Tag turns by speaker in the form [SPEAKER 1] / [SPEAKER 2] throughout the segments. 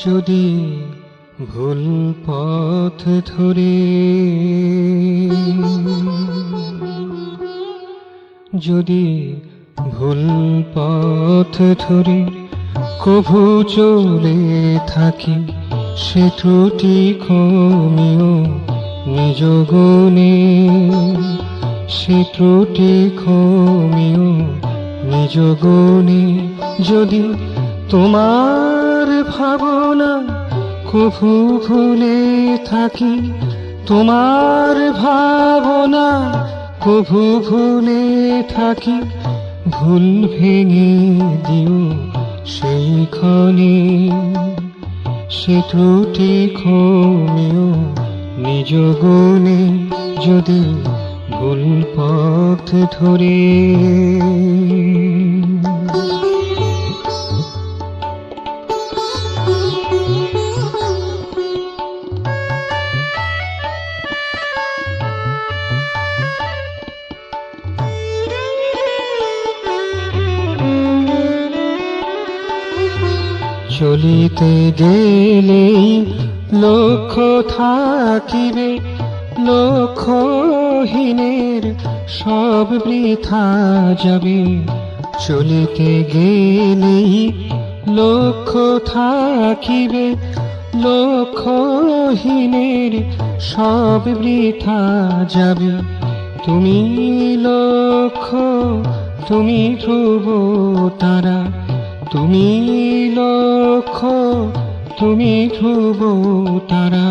[SPEAKER 1] যদি ভুল পথ ধরে, যদি ভুল পথ ধরে কভু চলে থাকি, সে ত্রুটি ক্ষমিও নিজ গুণে, সে ত্রুটি ক্ষমিও নিজ গুণে। যদি তোমার ভাবনা কভু ভুলে থাকি, তোমার ভাবনা কভু ভুলে থাকি, ভুল ভেঙে দিও সেইখানে, সে ত্রুটি ক্ষমিও নিজ গুণে। যদি ভুল পথ ধরে, চলিতে গেলেই লক্ষ্য থাকিবে, লক্ষ্যহীনের সব বৃথা যাবে। চলিতে গেলেই লক্ষ্য থাকিবে, লক্ষ্যহীনের সব বৃথা যাবে। তুমি লক্ষ্য, তুমি ধ্রুব তারা, তুমি লক্ষ্য, তুমি ধ্রুব তারা।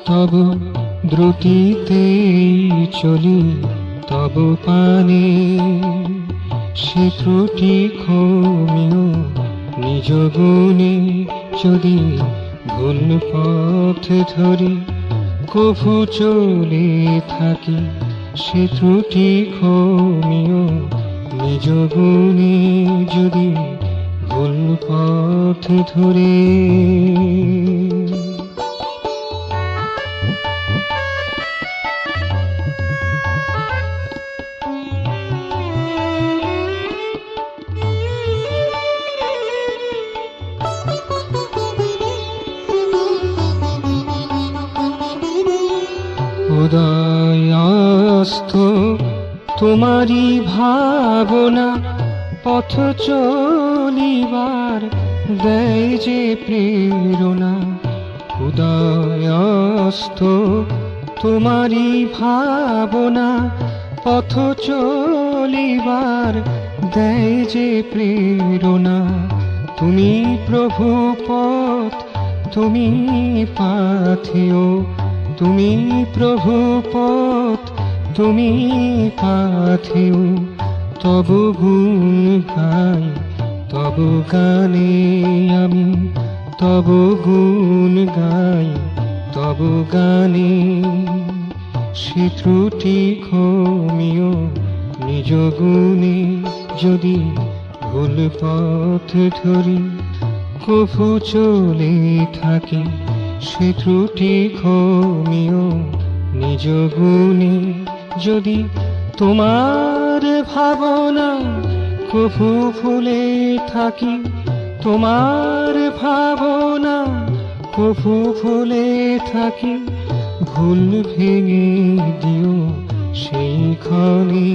[SPEAKER 1] তব দ্রুতিতেই চলি তব পানে, সে ত্রুটি ক্ষমিও নিজ গুণে। যদি ভুল পথ ধরি কভু চলে থাকি, সে ত্রুটি ক্ষমিও নিজ গুণে। যদি ভুল পথ ধরে, উদয়াস্ত তোমারি ভাবনা, পথ চলিবার দেয় যে প্রেরণা। উদয়াস্ত তোমারি ভাবনা, পথ চলিবার দেয় যে প্রেরণা। তুমি প্রভু পথ, তুমি পাথেয়, তুমি প্রভু পথ, তুমি পাথেয়। তব গুণ গাই তব গানে আমি, তব গুণ গাই তব গানে। সে ত্রুটি ক্ষমিও নিজ গুণে। যদি ভুল পথ ধরি কভু চলে থাকি, সে ত্রুটি ক্ষমিও নিজ গুণে। যদি তোমার ভাবনা কভু ভুলে থাকি, তোমার ভাবনা কভু ভুলে থাকি, ভুল ভেঙে দিও সেইখানে,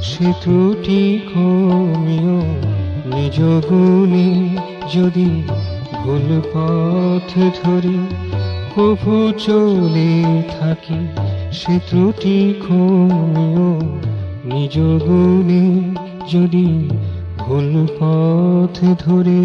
[SPEAKER 1] সে ত্রুটি ক্ষমিও নিজ গুণে। যদি ভুল পথ ধরি কভু চলে থাকি, সে ত্রুটি ক্ষমিও নিজ গুণে। যদি ভুল পথ ধরে।